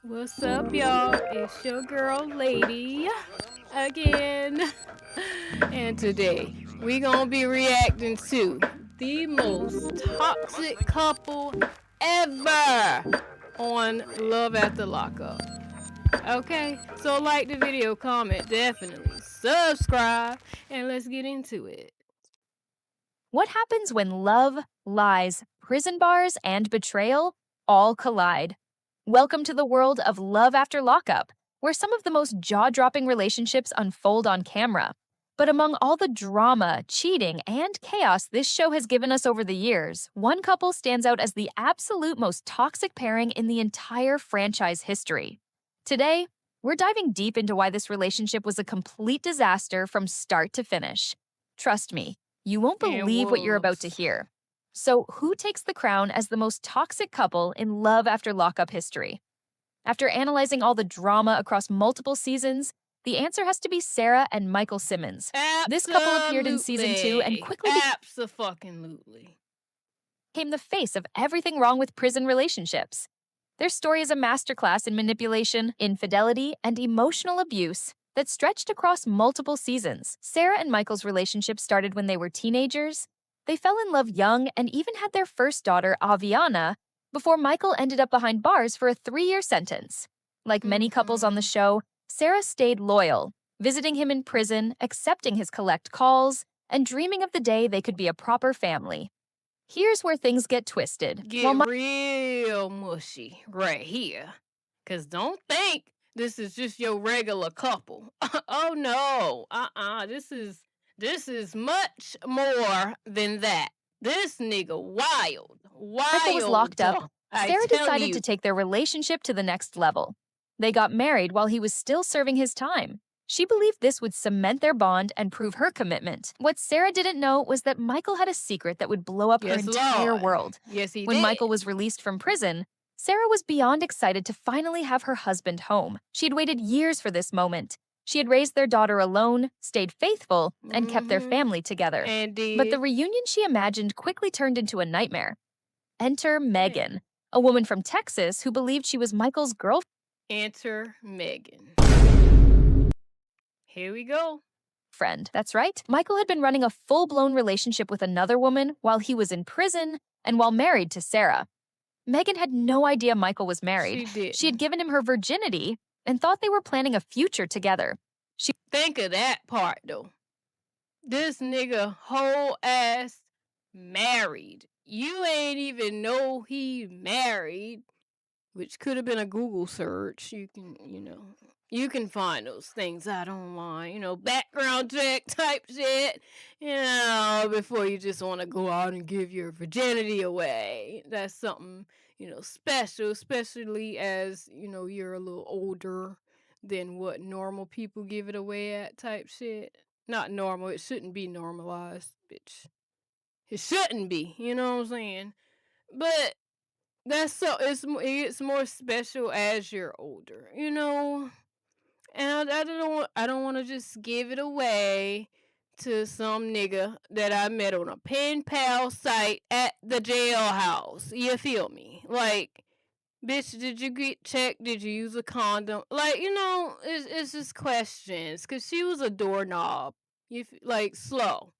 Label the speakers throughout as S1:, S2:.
S1: What's up, y'all? It's your girl, Lady, again. And today, we gonna be reacting to the most toxic couple ever on Love After Lockup. Okay, so like the video, comment, definitely subscribe, and let's get into it.
S2: What happens when love, lies, prison bars, and betrayal all collide? Welcome to the world of Love After Lockup, where some of the most jaw dropping relationships unfold on camera. But among all the drama, cheating, and chaos this show has given us over the years, one couple stands out as the absolute most toxic pairing in the entire franchise history. Today, we're diving deep into why this relationship was a complete disaster from start to finish. Trust me, you won't
S1: And
S2: believe what you're about to
S1: wolves.
S2: hear. So, who takes the crown as the most toxic couple in Love After Lockup history? After analyzing all the drama across multiple seasons, the answer has to be Sarah and Michael Simmons. This couple appeared in season 2 and
S1: Absolutely.
S2: quickly
S1: Abso-fucking-lutely.
S2: became the face of everything wrong with prison relationships. Their story is a masterclass in manipulation, infidelity, and emotional abuse that stretched across multiple seasons. Sarah and Michael's relationship started when they were teenagers. They fell in love young and even had their first daughter, Aviana, before Michael ended up behind bars for a 3-year sentence. Like many couples on the show, Sarah stayed loyal, visiting him in prison, accepting his collect calls, and dreaming of the day they could be a proper family. Here's where things get twisted.
S1: Get real mushy right here. Cause don't think this is just your regular couple. Oh no. This is much more than that. This nigga wild.
S2: Michael was locked
S1: Wild.
S2: up,
S1: I
S2: Sarah
S1: tell
S2: decided
S1: you.
S2: to take their relationship to the next level. They got married while he was still serving his time. She believed this would cement their bond and prove her commitment. What Sarah didn't know was that Michael had a secret that would blow up her
S1: Yes,
S2: entire
S1: Lord.
S2: world.
S1: Yes, he
S2: When
S1: did.
S2: Michael was released from prison, Sarah was beyond excited to finally have her husband home. She had waited years for this moment. She had raised their daughter alone, stayed faithful, and kept their
S1: Mm-hmm.
S2: family together.
S1: And
S2: But the
S1: did.
S2: reunion she imagined quickly turned into a nightmare. Enter Megan, a woman from Texas who believed she was Michael's girlfriend.
S1: Enter Megan. Here we go.
S2: That's right. Michael had been running a full blown relationship with another woman while he was in prison and while married to Sarah. Megan had no idea Michael was married.
S1: She
S2: She had
S1: didn't.
S2: given him her virginity and thought they were planning a future together.
S1: Think of that part though. This nigga whole ass married. You ain't even know he married, which could have been a Google search. You can find those things out online, background check type shit, before you just want to go out and give your virginity away. That's something, special, especially as, you're a little older than what normal people give it away at type shit. Not normal, it shouldn't be normalized, bitch. It shouldn't be, you know what I'm saying? But it's more special as you're older, and I don't want to just give it away to some nigga that I met on a pen pal site at the jailhouse. You feel me? Like, bitch, did you get checked? Did you use a condom? Like, it's just questions. Cause she was a doorknob. Like slow.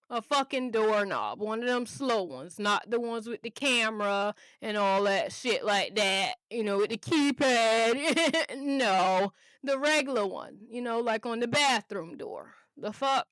S1: A fucking doorknob. One of them slow ones, not the ones with the camera and all that shit like that. With the keypad. No, the regular one. Like on the bathroom door. The fuck.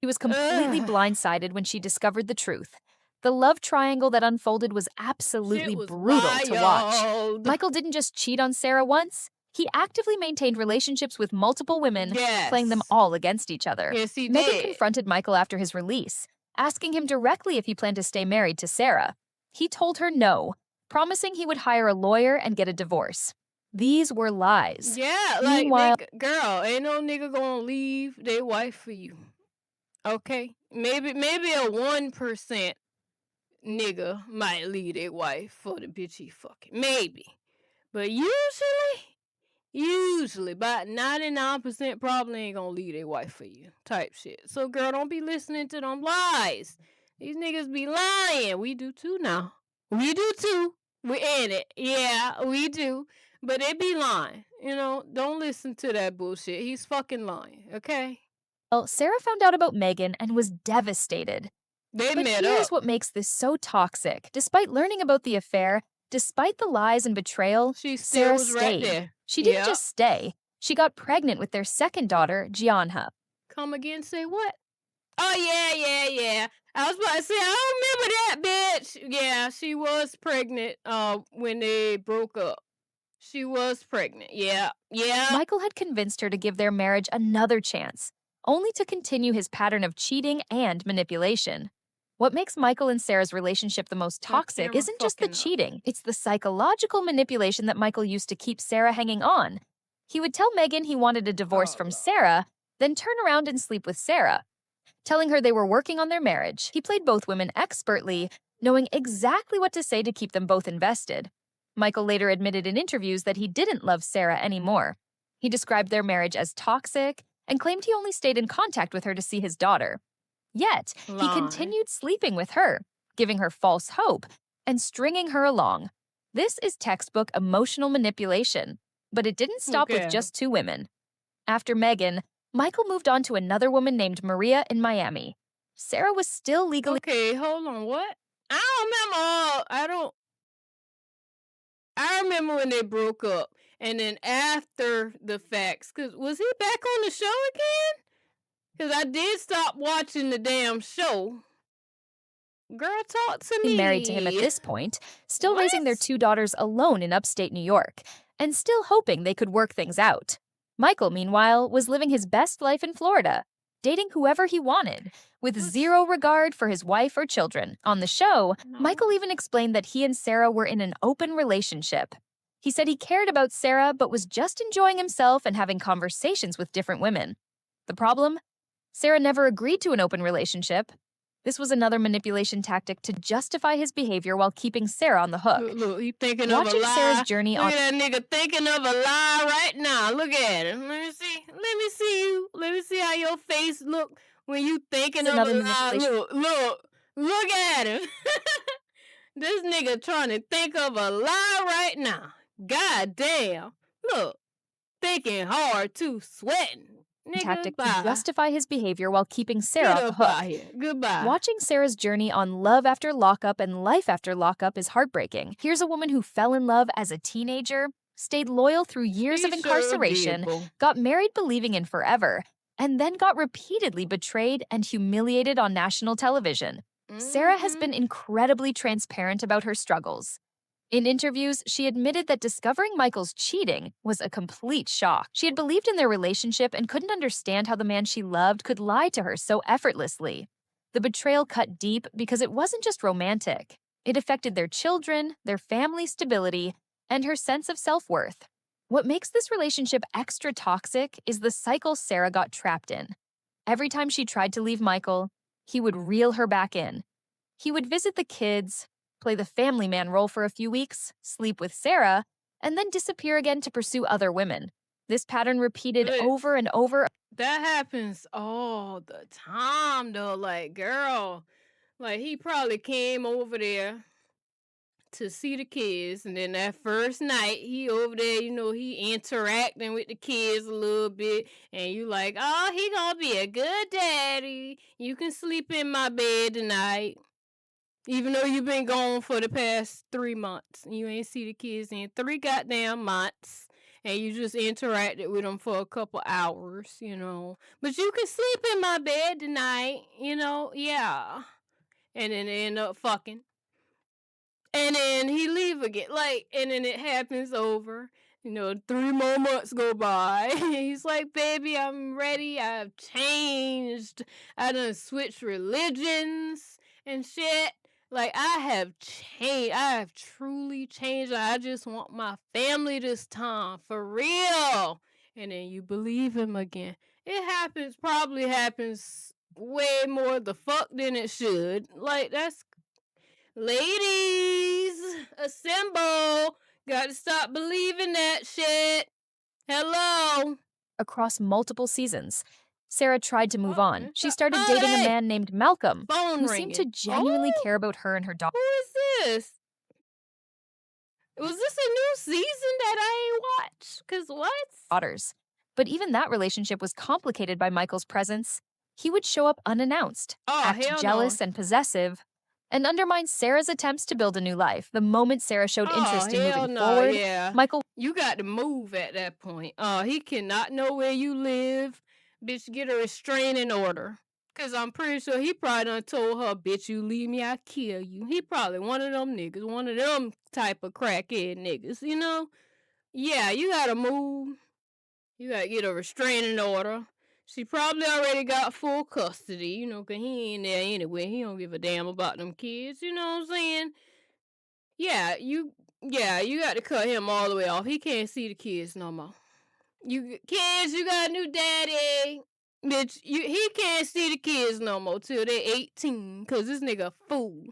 S2: She was completely
S1: Ugh.
S2: blindsided when she discovered the truth. The love triangle that unfolded was
S1: Shit
S2: absolutely
S1: was
S2: brutal to watch.
S1: wild.
S2: Michael didn't just cheat on Sarah once, he actively maintained relationships with multiple women, playing them
S1: Yes.
S2: all against each other.
S1: Yes, he
S2: Megan
S1: did.
S2: confronted Michael after his release, asking him directly if he planned to stay married to Sarah. He told her no, promising he would hire a lawyer and get a divorce. These were lies.
S1: Yeah, like
S2: Meanwhile,
S1: nigga, girl, ain't no nigga gonna leave their wife for you. Okay, maybe a 1% nigga might leave their wife for the bitch he fucking. Maybe, but usually, about 99% probably ain't gonna leave their wife for you. Type shit. So girl, don't be listening to them lies. These niggas be lying. We do too now. We do too. We in it. Yeah, we do. But they be lying, don't listen to that bullshit. He's fucking lying, okay?
S2: Well, Sarah found out about Megan and was devastated.
S1: They
S2: But
S1: met
S2: here's
S1: up.
S2: what makes this so toxic. Despite learning about the affair, despite the lies and betrayal,
S1: She still
S2: Sarah
S1: was right
S2: stayed.
S1: there.
S2: She didn't
S1: Yeah.
S2: just stay, she got pregnant with their second daughter, Gianna.
S1: Come again, say what? Oh, yeah, yeah, yeah. I was about to say, I don't remember that bitch. Yeah, she was pregnant when they broke up. She was pregnant. Yeah, yeah.
S2: Michael had convinced her to give their marriage another chance, only to continue his pattern of cheating and manipulation. What makes Michael and Sarah's relationship the most
S1: My
S2: toxic
S1: camera
S2: isn't just the
S1: fucking up.
S2: cheating, it's the psychological manipulation that Michael used to keep Sarah hanging on. He would tell Megan he wanted a divorce
S1: Oh,
S2: from
S1: Lord.
S2: Sarah, then turn around and sleep with Sarah, telling her they were working on their marriage. He played both women expertly, knowing exactly what to say to keep them both invested. Michael later admitted in interviews that he didn't love Sarah anymore. He described their marriage as toxic and claimed he only stayed in contact with her to see his daughter. Yet, he
S1: Lying.
S2: continued sleeping with her, giving her false hope, and stringing her along. This is textbook emotional manipulation. But it didn't stop with
S1: Okay.
S2: just two women. After Megan, Michael moved on to another woman named Maria in Miami. Sarah was still legally
S1: Okay, hold on. What? I don't remember I remember when they broke up. And then after the facts, cause was he back on the show again? Cause I did stop watching the damn show. Girl, talk to
S2: married to him at
S1: me.
S2: this point, still raising their
S1: What?
S2: two daughters alone in upstate New York, and still hoping they could work things out. Michael, meanwhile, was living his best life in Florida, dating whoever he wanted, with
S1: What's
S2: zero regard for his wife or children. On the show,
S1: no?
S2: Michael even explained that he and Sarah were in an open relationship. He said he cared about Sarah but was just enjoying himself and having conversations with different women. The problem? Sarah never agreed to an open relationship. This was another manipulation tactic to justify his behavior while keeping Sarah on the hook.
S1: Look, he thinking of a
S2: Watching Sarah's
S1: lie.
S2: journey
S1: Look
S2: on
S1: at that nigga thinking of a lie right now. Look at him. Let me see. Let me see you. Let me see how your face look when you thinking of a
S2: another
S1: lie.
S2: manipulation
S1: Look at him. This nigga trying to think of a lie right now. God damn. Look, thinking hard too, sweating. Nigga,
S2: tactic to
S1: bye.
S2: justify his behavior while keeping Sarah
S1: Get
S2: on the
S1: up out
S2: hook.
S1: here. Goodbye.
S2: Watching Sarah's journey on love after lockup and life after lockup is heartbreaking. Here's a woman who fell in love as a teenager, stayed loyal through years
S1: She
S2: of
S1: sure did,
S2: incarceration,
S1: boo.
S2: got married believing in forever, and then got repeatedly betrayed and humiliated on national television. Sarah has
S1: Mm-hmm.
S2: been incredibly transparent about her struggles. In interviews, she admitted that discovering Michael's cheating was a complete shock. She had believed in their relationship and couldn't understand how the man she loved could lie to her so effortlessly. The betrayal cut deep because it wasn't just romantic. It affected their children, their family stability, and her sense of self-worth. What makes this relationship extra toxic is the cycle Sarah got trapped in. Every time she tried to leave Michael, he would reel her back in. He would visit the kids, play the family man role for a few weeks, sleep with Sarah, and then disappear again to pursue other women. This pattern repeated
S1: But
S2: over and over.
S1: that happens all the time, though. Like, girl, like, he probably came over there to see the kids, and then that first night, he over there, he interacting with the kids a little bit, and you like, oh, he gonna be a good daddy. You can sleep in my bed tonight. Even though you've been gone for the past 3 months, and you ain't see the kids in 3 goddamn months, and you just interacted with them for a couple hours. But you can sleep in my bed tonight, yeah. And then they end up fucking. And then he leave again. Like, and then it happens over. 3 more months go by. He's like, baby, I'm ready. I've changed. I done switched religions and shit. Like, I have changed. I have truly changed. I just want my family this time. For real. And then you believe him again. Probably happens way more the fuck than it should. Like, that's ladies, assemble. Gotta stop believing that shit. Hello.
S2: Across multiple seasons. Sarah tried to move on. She started
S1: Oh,
S2: dating a
S1: hey.
S2: man named Malcolm,
S1: Phone
S2: who seemed to
S1: ringing.
S2: genuinely
S1: Oh,
S2: care about her and her daughter.
S1: who is this? Was this a new season that I ain't watched? Cause what?
S2: daughters. But even that relationship was complicated by Michael's presence. He would show up unannounced,
S1: Oh,
S2: act
S1: hell no.
S2: jealous and possessive, and undermine Sarah's attempts to build a new life. The moment Sarah showed
S1: Oh,
S2: interest in
S1: hell
S2: moving
S1: no,
S2: forward,
S1: yeah.
S2: Michael
S1: You got to move at that point. He cannot know where you live. Bitch, get a restraining order. Cause I'm pretty sure he probably done told her, bitch, you leave me, I kill you. He probably one of them niggas, one of them type of crackhead niggas, you know? Yeah, you gotta move. You gotta get a restraining order. She probably already got full custody, you know, cause he ain't there anyway. He don't give a damn about them kids, you know what I'm saying? Yeah, you got to cut him all the way off. He can't see the kids no more. You kids, you got a new daddy. Bitch, he can't see the kids no more till they 18, cause this nigga a fool.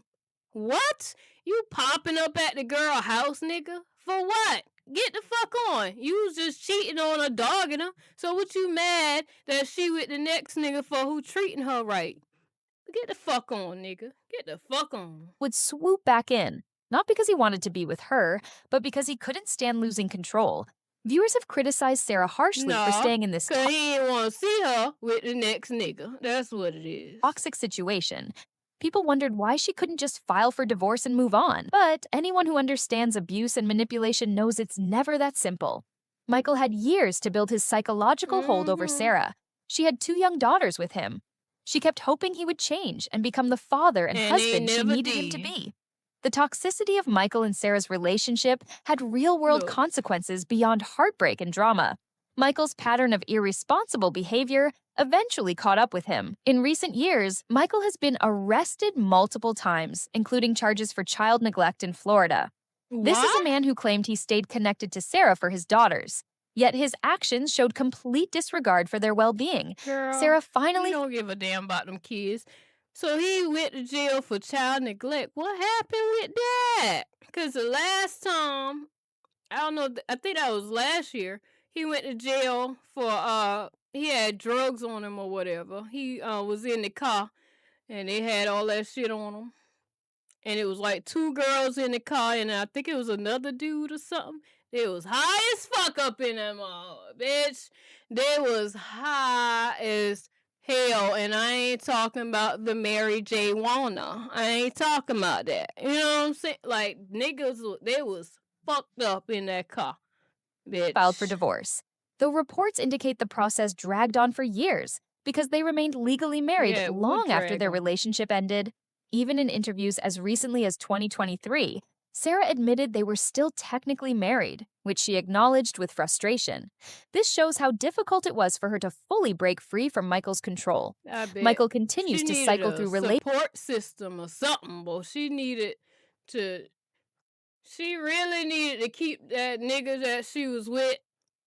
S1: What? You popping up at the girl house, nigga? For what? Get the fuck on. You was just cheating on her, dogging her. So what you mad that she with the next nigga for who treating her right? Get the fuck on, nigga. Get the fuck on.
S2: would swoop back in, not because he wanted to be with her, but because he couldn't stand losing control. Viewers have criticized Sarah harshly for
S1: Nah,
S2: staying in this
S1: cause he didn't want to see her with the next nigga. That's what it is.
S2: toxic situation. People wondered why she couldn't just file for divorce and move on. But anyone who understands abuse and manipulation knows it's never that simple. Michael had years to build his psychological hold over
S1: Mm-hmm.
S2: Sarah. She had 2 young daughters with him. She kept hoping he would change and become the father and
S1: And they
S2: husband she
S1: never
S2: needed him to
S1: did.
S2: be. The toxicity of Michael and Sarah's relationship had real world
S1: Look,
S2: consequences beyond heartbreak and drama. Michael's pattern of irresponsible behavior eventually caught up with him. In recent years, Michael has been arrested multiple times, including charges for child neglect in Florida. This is a
S1: what?
S2: man who claimed he stayed connected to Sarah for his daughters, yet his actions showed complete disregard for their well being.
S1: Girl,
S2: Sarah
S1: he
S2: finally
S1: don't give a damn about them kids. So he went to jail for child neglect. What happened with that? Cause the last time, I don't know, I think that was last year, he went to jail for he had drugs on him or whatever. He was in the car and they had all that shit on him. And it was like 2 girls in the car, and I think it was another dude or something. They was high as fuck up in that mall, bitch. They was high as hell, and I ain't talking about the Mary J. Wanna. I ain't talking about that. You know what I'm saying? Like niggas, they was fucked up in that car,
S2: filed for
S1: bitch.
S2: divorce, though reports indicate the process dragged on for years because they remained legally married
S1: Yeah, it would
S2: long after
S1: drag
S2: their
S1: on.
S2: relationship ended. Even in interviews as recently as 2023, Sarah admitted they were still technically married, which she acknowledged with frustration. This shows how difficult it was for her to fully break free from Michael's control.
S1: I bet
S2: Michael
S1: she
S2: continues to
S1: needed
S2: cycle
S1: a
S2: through
S1: support system or something, boy. She needed to She really needed to keep that nigga that she was with,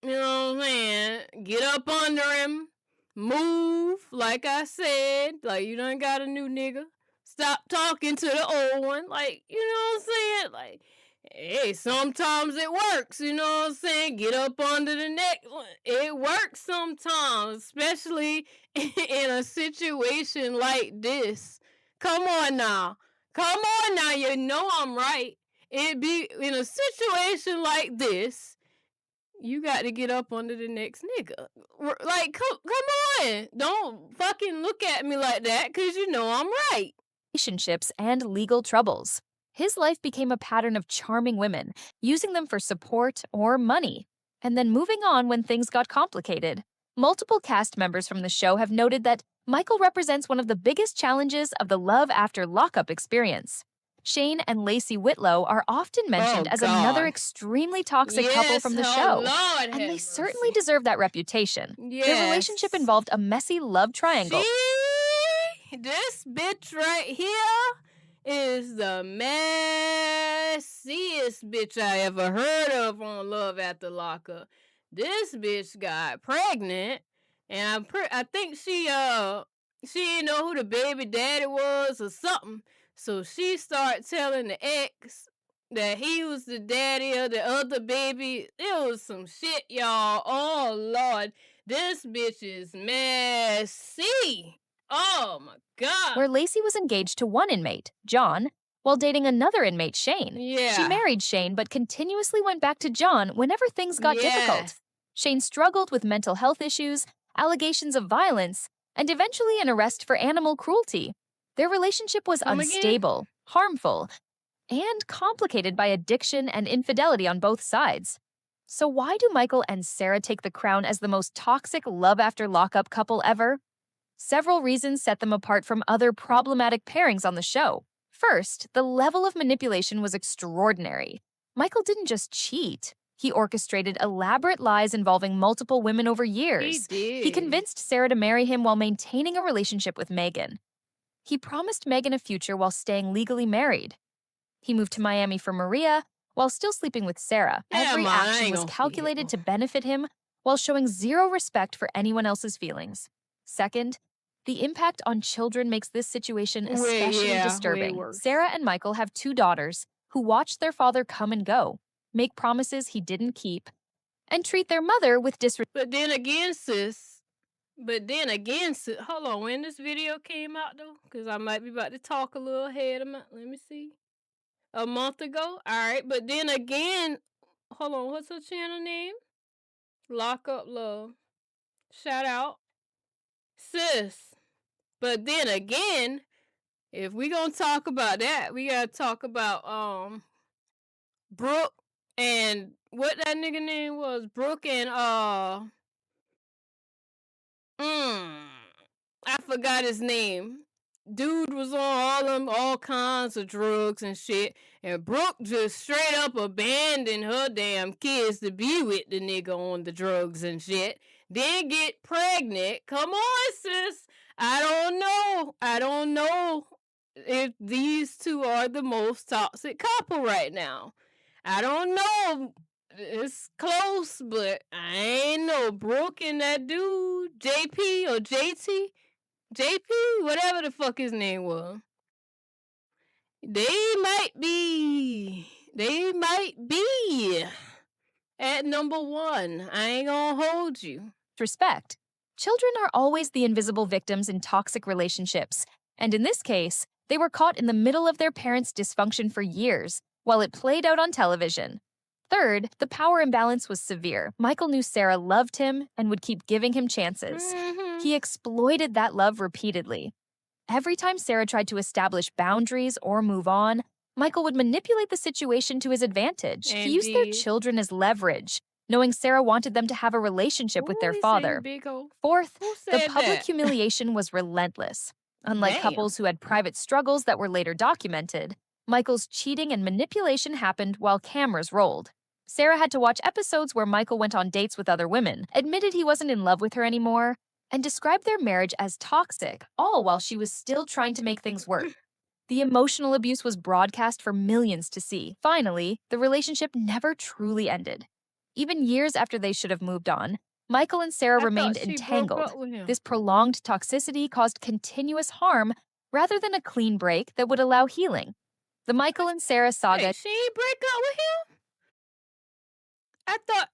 S1: you know what I'm saying? Get up under him, move, like I said, like you done got a new nigga. Stop talking to the old one, like, you know what I'm saying? Like, hey, sometimes it works, you know what I'm saying? Get up under the next one. It works sometimes, especially in a situation like this. Come on now. Come on now, you know I'm right. It be in a situation like this, you got to get up under the next nigga. Like, come on. Don't fucking look at me like that because you know I'm right.
S2: relationships and legal troubles. His life became a pattern of charming women, using them for support or money, and then moving on when things got complicated. Multiple cast members from the show have noted that Michael represents one of the biggest challenges of the love after lockup experience. Shane and Lacey Whitlow are often
S1: Oh,
S2: mentioned as another
S1: God.
S2: extremely toxic couple
S1: Yes,
S2: from the
S1: oh,
S2: show,
S1: Lord
S2: and they
S1: have
S2: certainly
S1: mercy.
S2: deserve that reputation. Their relationship
S1: Yes.
S2: involved a messy love
S1: She,
S2: triangle.
S1: this bitch right here is the messiest bitch I ever heard of on Love After Lockup. This bitch got pregnant, and I think she didn't know who the baby daddy was or something. So she started telling the ex that he was the daddy of the other baby. It was some shit, y'all. Oh Lord, this bitch is messy. Oh my god.
S2: Where Lacey was engaged to one inmate, John, while dating another inmate, Shane. She
S1: Yeah.
S2: married Shane but continuously went back to John whenever things got difficult.
S1: Yes.
S2: Shane struggled with mental health issues, allegations of violence, and eventually an arrest for animal cruelty. Their relationship was
S1: Come again?
S2: unstable, harmful, and complicated by addiction and infidelity on both sides. So, why do Michael and Sarah take the crown as the most toxic love after lockup couple ever? Several reasons set them apart from other problematic pairings on the show. First, the level of manipulation was extraordinary. Michael didn't just cheat, he orchestrated elaborate lies involving multiple women over
S1: He
S2: years. He
S1: did.
S2: convinced Sarah to marry him while maintaining a relationship with Megan. He promised Megan a future while staying legally married. He moved to Miami for Maria while still sleeping with Sarah.
S1: Yeah,
S2: Every
S1: man, I
S2: action
S1: ain't
S2: was
S1: gonna see
S2: calculated
S1: him.
S2: to benefit him while showing zero respect for anyone else's feelings. Second, the impact on children makes this situation especially
S1: Way
S2: disturbing.
S1: worse.
S2: Sarah and Michael have 2 daughters who watched their father come and go, make promises he didn't keep, and treat their mother with disrespect.
S1: But then again, sis, hold on, when this video came out though? Because I might be about to talk a little ahead of my, let me see. A month ago? Alright, but then again, hold on, what's her channel name? Lockup Love. Shout out. Sis. But then again, if we gonna talk about that, we gotta talk about Brooke and what that nigga name was. Brooke and mm, I forgot his name. Dude was on all kinds of drugs and shit, and Brooke just straight up abandoned her damn kids to be with the nigga on the drugs and shit. Then get pregnant. Come on, sis. I don't know if these two are the most toxic couple right now. I don't know. It's close, but I ain't know. Brooke and that dude, JP or JT, JP, whatever the fuck his name was. They might be. They might be at number one. I ain't gonna hold you.
S2: Respect. Children are always the invisible victims in toxic relationships, and in this case, they were caught in the middle of their parents' dysfunction for years, while it played out on television. Third, the power imbalance was severe. Michael knew Sarah loved him and would keep giving him chances.
S1: Mm-hmm.
S2: He exploited that love repeatedly. Every time Sarah tried to establish boundaries or move on, Michael would manipulate the situation to his advantage. He
S1: And
S2: used their
S1: did.
S2: children as leverage, knowing Sarah wanted them to have a relationship with
S1: Ooh,
S2: their
S1: he say
S2: father.
S1: big old.
S2: Fourth,
S1: Who
S2: the
S1: said
S2: public
S1: that?
S2: humiliation was relentless. Unlike
S1: Damn.
S2: couples who had private struggles that were later documented, Michael's cheating and manipulation happened while cameras rolled. Sarah had to watch episodes where Michael went on dates with other women, admitted he wasn't in love with her anymore, and described their marriage as toxic, all while she was still trying to make things work. The emotional abuse was broadcast for millions to see. Finally, the relationship never truly ended. Even years after they should have moved on, Michael and Sarah
S1: I thought
S2: remained
S1: she broke
S2: entangled.
S1: up with him.
S2: This prolonged toxicity caused continuous harm rather than a clean break that would allow healing. The Michael and Sarah saga
S1: Wait, she ain't break up with him? I thought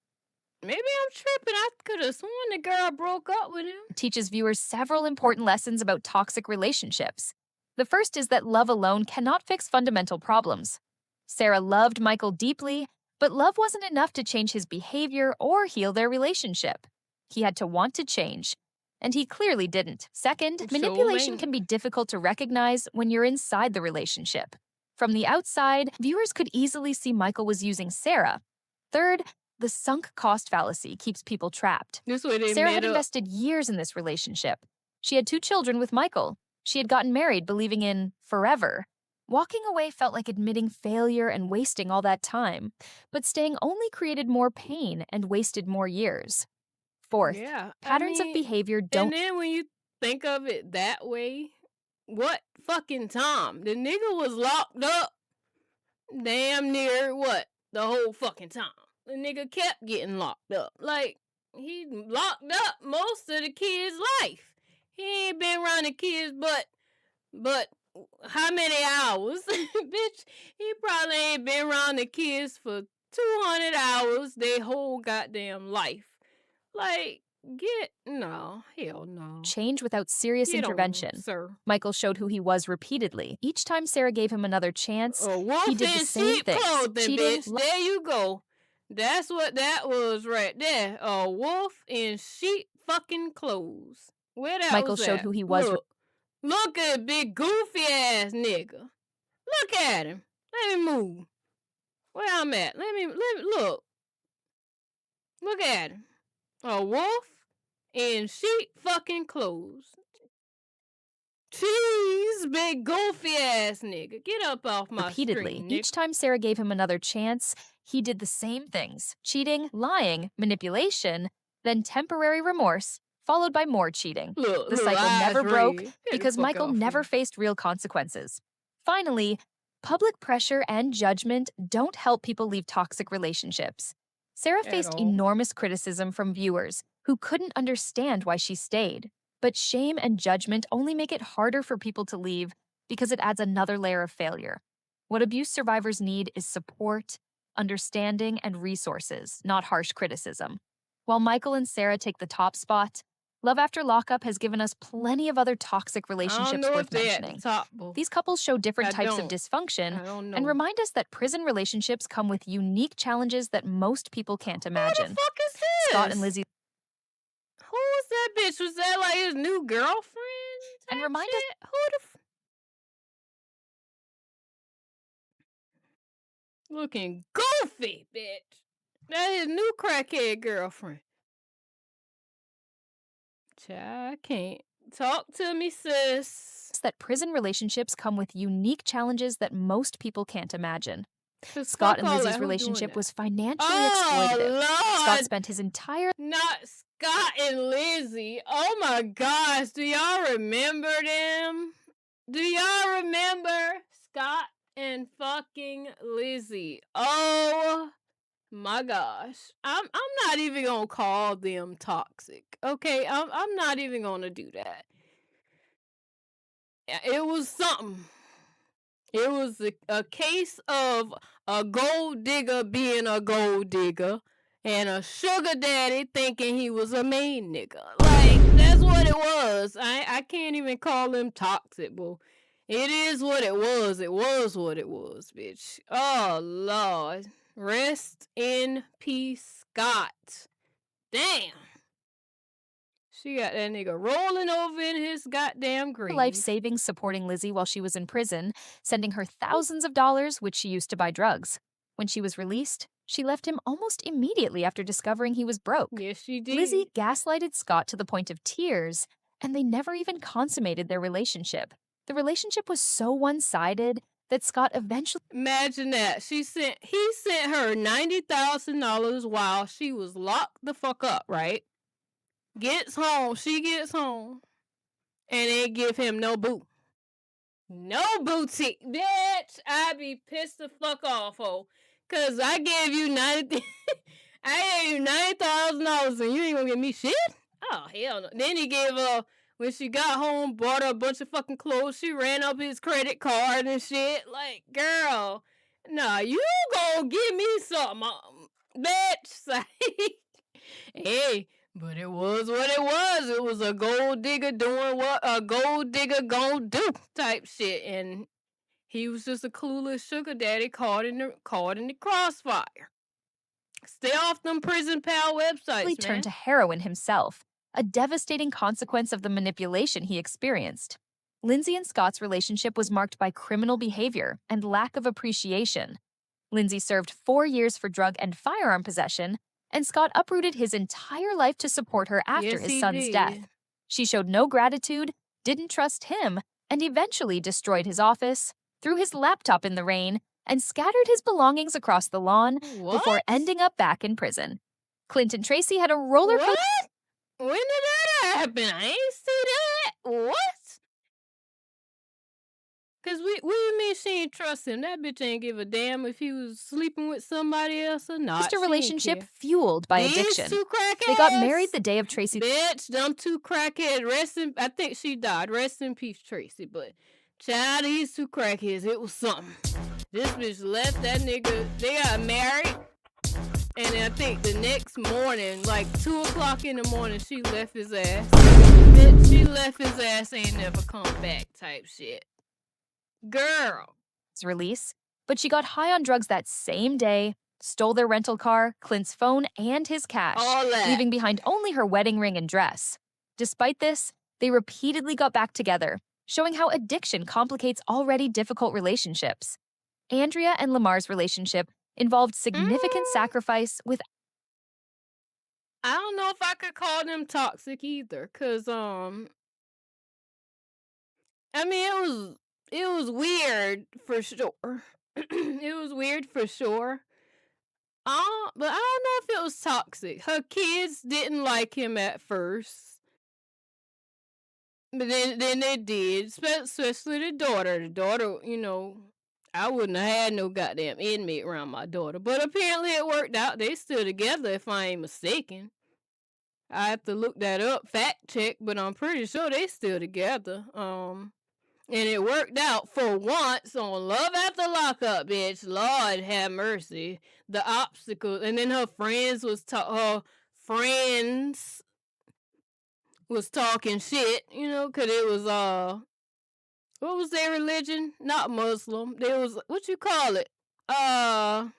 S1: maybe I'm tripping. I could have sworn the girl broke up with him.
S2: teaches viewers several important lessons about toxic relationships. The first is that love alone cannot fix fundamental problems. Sarah loved Michael deeply, but love wasn't enough to change his behavior or heal their relationship. He had to want to change, and he clearly didn't. Second,
S1: Sure
S2: manipulation
S1: ain't.
S2: can be difficult to recognize when you're inside the relationship. From the outside, viewers could easily see Michael was using Sarah. Third, the sunk cost fallacy keeps people trapped.
S1: This way they
S2: Sarah
S1: met
S2: had
S1: up.
S2: invested years in this relationship. She had 2 children with Michael. She had gotten married believing in forever. Walking away felt like admitting failure and wasting all that time, but staying only created more pain and wasted more years. Fourth,
S1: Yeah. I
S2: patterns of
S1: mean,
S2: behavior
S1: and
S2: don't
S1: then when you think of it that way, what fucking time? The nigga was locked up damn near what? The whole fucking time. The nigga kept getting locked up. Like, he locked up most of the kids' life. He ain't been around the kids but how many hours? Bitch, he probably ain't been around the kids for 200 hours, they whole goddamn life. Like, No, hell no.
S2: change without serious
S1: Get on,
S2: intervention.
S1: sir.
S2: Michael showed who he was repeatedly. Each time Sarah gave him another chance,
S1: A
S2: he
S1: wolf
S2: did the
S1: in
S2: same
S1: sheep
S2: things,
S1: clothing,
S2: cheating,
S1: bitch. There you go. That's what that was right there. A wolf in sheep fucking clothes. Where that
S2: Michael
S1: was
S2: showed
S1: at?
S2: who he was.
S1: Look at big goofy ass nigga. Look at him. Let me move. Where I'm at. Let me look. Look at him. A wolf in sheep fucking clothes. Cheese, big goofy ass nigga. Get up off my
S2: Repeatedly.
S1: screen,
S2: Each
S1: nigga.
S2: time Sarah gave him another chance, he did the same things, cheating, lying, manipulation, then temporary remorse, followed by more cheating. The
S1: Look,
S2: cycle
S1: eyes
S2: never broke
S1: red. Get the
S2: because
S1: fuck
S2: Michael
S1: off
S2: never
S1: me.
S2: faced real consequences. Finally, public pressure and judgment don't help people leave toxic relationships. Sarah
S1: At
S2: faced
S1: all.
S2: enormous criticism from viewers who couldn't understand why she stayed. But shame and judgment only make it harder for people to leave because it adds another layer of failure. What abuse survivors need is support, understanding, and resources, not harsh criticism. While Michael and Sarah take the top spot, Love After Lockup has given us plenty of other toxic
S1: I don't
S2: relationships
S1: know if
S2: worth
S1: they're at the
S2: mentioning.
S1: top, boo.
S2: These couples show different
S1: I
S2: types of
S1: don't.
S2: dysfunction
S1: I don't
S2: and
S1: know.
S2: remind us that prison relationships come with unique challenges that most people can't
S1: Who
S2: imagine.
S1: the fuck is
S2: Scott and
S1: this?
S2: Lizzie
S1: Who was that bitch? Was that like his new girlfriend
S2: and
S1: type
S2: remind us
S1: shit? Who the looking goofy, bitch? That his new crackhead girlfriend. Child, I can't. Talk to me, sis.
S2: that prison relationships come with unique challenges that most people can't imagine.
S1: Cause
S2: Scott
S1: fuck
S2: and
S1: all
S2: Lizzie's
S1: that. Who doing
S2: relationship
S1: that?
S2: was financially exploitative.
S1: Oh
S2: Scott
S1: Lord,
S2: spent his entire
S1: not Scott and Lizzie. Oh my gosh, do y'all remember them? Do y'all remember Scott and fucking Lizzie? Oh my gosh, I'm not even gonna call them toxic. Okay, I'm not even gonna do that. It was something. It was a case of a gold digger being a gold digger and a sugar daddy thinking he was a main nigga. Like, that's what it was. I can't even call him toxic, boo. It is what it was. It was what it was, bitch. Oh, Lord. Rest in peace, Scott. Damn. She got that nigga rolling over in his goddamn
S2: life
S1: grave.
S2: savings supporting Lizzie while she was in prison, sending her thousands of dollars, which she used to buy drugs. When she was released, she left him almost immediately after discovering he was broke.
S1: Yes, she did.
S2: Lizzie gaslighted Scott to the point of tears, and they never even consummated their relationship. The relationship was so one-sided that Scott eventually
S1: Imagine that. He sent her $90,000 while she was locked the fuck up, right? She gets home, and they give him no boot. No boutique, bitch. I be pissed the fuck off, ho. Cause I gave you I gave you $90,000 and you ain't gonna give me shit? Oh hell no. Then he gave her when she got home, bought her a bunch of fucking clothes. She ran up his credit card and shit. Like, girl, nah, you gonna give me something, bitch. Hey, but it was what it was. It was a gold digger doing what a gold digger gonna do type shit, and he was just a clueless sugar daddy caught in the crossfire. Stay off them prison pal websites,
S2: turned
S1: man.
S2: to heroin himself, a devastating consequence of the manipulation he experienced. Lindsay and Scott's relationship was marked by criminal behavior and lack of appreciation. Lindsay served 4 years for drug and firearm possession, and Scott uprooted his entire life to support her after
S1: Yes,
S2: his
S1: he
S2: son's
S1: did.
S2: death. She showed no gratitude, didn't trust him, and eventually destroyed his office, threw his laptop in the rain, and scattered his belongings across the lawn before ending up back in prison. Clint and Tracy had a roller coaster.
S1: What? When did that happen? I ain't see that. What? Cause what do you mean she ain't trust him? That bitch ain't give a damn if he was sleeping with somebody else or not. She ain't
S2: relationship
S1: care.
S2: fueled by
S1: These
S2: addiction.
S1: two crackheads.
S2: They got married the day of Tracy's
S1: Bitch, them two crackheads. I think she died. Rest in peace, Tracy. But child, these two crackheads, it was something. This bitch left that nigga. They got married. And I think the next morning, like 2 o'clock in the morning, she left his ass. Bitch, she left his ass, ain't never come back type shit. Girl.
S2: Release, but she got high on drugs that same day, stole their rental car, Clint's phone, and his cash,
S1: All that.
S2: leaving behind only her wedding ring and dress. Despite this, they repeatedly got back together, showing how addiction complicates already difficult relationships. Andrea and Lamar's relationship involved significant
S1: Mm,
S2: sacrifice with
S1: I don't know if I could call them toxic either, cause I mean it was weird for sure. It was weird for sure. But I don't know if it was toxic. Her kids didn't like him at first. But then they did, especially the daughter. The daughter, I wouldn't have had no goddamn inmate around my daughter. But apparently it worked out. They still together, if I ain't mistaken. I have to look that up, fact check, but I'm pretty sure they still together. And it worked out for once on Love After Lockup, bitch. Lord have mercy. The obstacles, and then her friends was talking shit, cause it was what was their religion? Not Muslim. There was what you call it? Uh,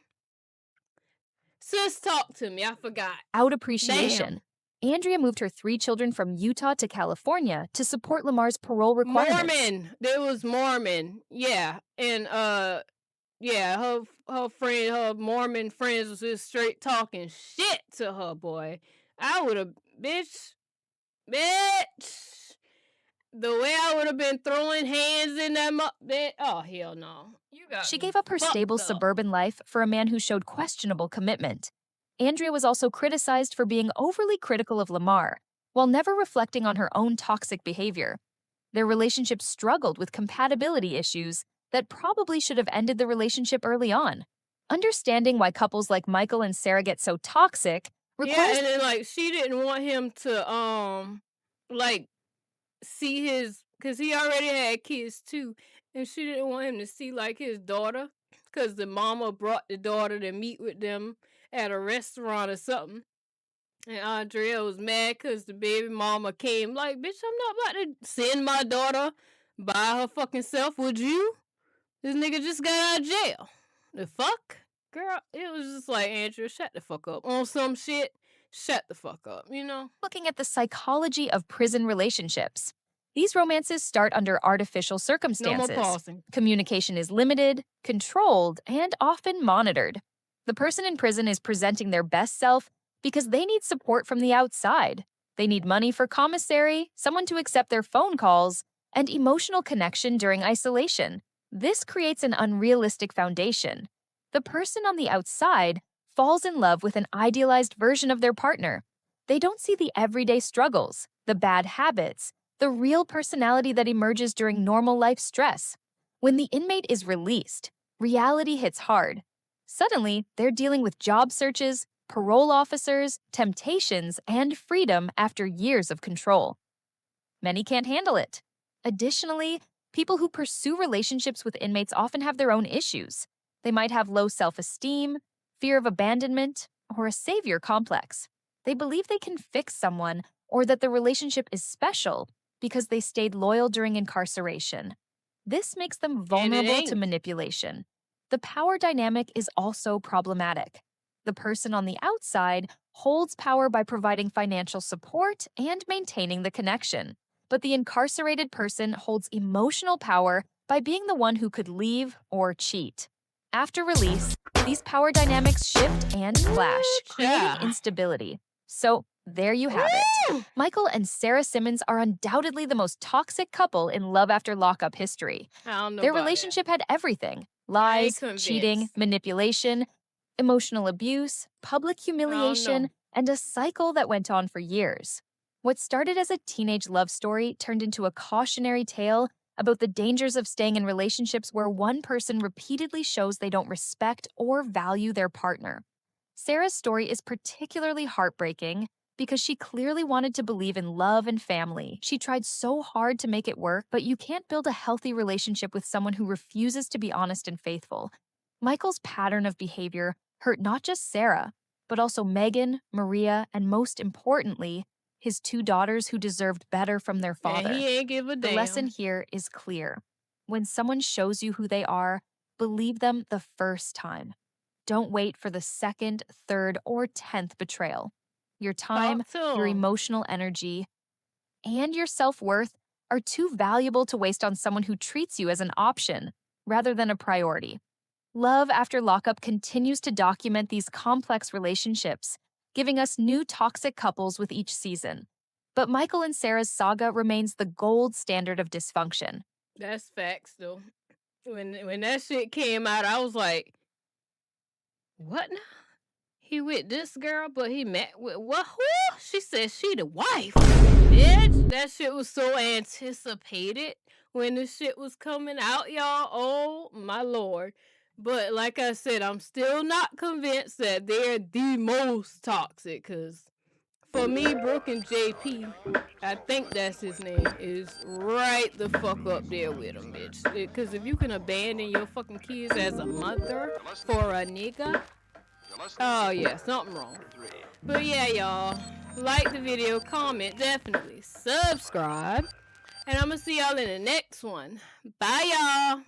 S1: sis, talk to me. I forgot.
S2: out
S1: Damn.
S2: appreciation. Andrea moved her 3 children from Utah to California to support Lamar's parole requirements.
S1: Mormon. There was Mormon. Yeah, and yeah, her Mormon friends was just straight talking shit to her, boy. I would have, bitch. The way I would have been throwing hands in that, oh hell no. You got
S2: She
S1: me
S2: gave up her stable
S1: fucked up.
S2: suburban life for a man who showed questionable commitment. Andrea was also criticized for being overly critical of Lamar, while never reflecting on her own toxic behavior. Their relationship struggled with compatibility issues that probably should have ended the relationship early on. Understanding why couples like Michael and Sarah get so toxic
S1: Yeah,
S2: requires
S1: and then like she didn't want him to like see his, cuz he already had kids too, and she didn't want him to see like his daughter, cuz the mama brought the daughter to meet with them at a restaurant or something. And Andrea was mad cuz the baby mama came like, "Bitch, I'm not about to send my daughter by her fucking self, would you? This nigga just got out of jail. The fuck?" Girl, it was just like, Andrea, shut the fuck up. On some shit, shut the fuck up?
S2: looking at the psychology of prison relationships. These romances start under artificial
S1: No more
S2: circumstances.
S1: pausing.
S2: Communication is limited, controlled, and often monitored. The person in prison is presenting their best self because they need support from the outside. They need money for commissary, someone to accept their phone calls, and emotional connection during isolation. This creates an unrealistic foundation. The person on the outside falls in love with an idealized version of their partner. They don't see the everyday struggles, the bad habits, the real personality that emerges during normal life stress. When the inmate is released, reality hits hard. Suddenly, they're dealing with job searches, parole officers, temptations, and freedom after years of control. Many can't handle it. Additionally, people who pursue relationships with inmates often have their own issues. They might have low self esteem, fear of abandonment, or a savior complex. They believe they can fix someone or that the relationship is special because they stayed loyal during incarceration. This makes them
S1: And it
S2: vulnerable to
S1: ain't.
S2: manipulation. The power dynamic is also problematic. The person on the outside holds power by providing financial support and maintaining the connection. But the incarcerated person holds emotional power by being the one who could leave or cheat. After release, these power dynamics shift and clash, creating
S1: Child.
S2: instability. So, there you have it.
S1: Woo!
S2: Michael and Sarah Simmons are undoubtedly the most toxic couple in Love After Lockup history.
S1: I don't know
S2: Their
S1: about that.
S2: relationship had everything:
S1: I ain't
S2: lies, cheating,
S1: convinced.
S2: manipulation, emotional abuse, public
S1: I don't
S2: humiliation,
S1: know.
S2: and a cycle that went on for years. What started as a teenage love story turned into a cautionary tale about the dangers of staying in relationships where one person repeatedly shows they don't respect or value their partner. Sarah's story is particularly heartbreaking because she clearly wanted to believe in love and family. She tried so hard to make it work, but you can't build a healthy relationship with someone who refuses to be honest and faithful. Michael's pattern of behavior hurt not just Sarah, but also Megan, Maria, and most importantly, his 2 daughters who deserved better from their
S1: And
S2: father.
S1: he ain't give a
S2: The lesson
S1: damn.
S2: here is clear. When someone shows you who they are, believe them the first time. Don't wait for the second, third, or 10th betrayal. Your time,
S1: Talk to
S2: your
S1: him.
S2: emotional energy, and your self worth are too valuable to waste on someone who treats you as an option rather than a priority. Love After Lockup continues to document these complex relationships, giving us new toxic couples with each season. But Michael and Sarah's saga remains the gold standard of dysfunction.
S1: That's facts though. When that shit came out, I was like, what now? He with this girl, but he met with what? Who? She said she the wife. Bitch, that shit was so anticipated when the shit was coming out, y'all. Oh my lord. But like I said, I'm still not convinced that they're the most toxic. Cause for me, Brooke and JP, I think that's his name, is right the fuck up there with him, bitch. Cause if you can abandon your fucking kids as a mother for a nigga, oh yeah, something wrong. But yeah, y'all, like the video, comment, definitely subscribe, and I'm gonna see y'all in the next one. Bye, y'all.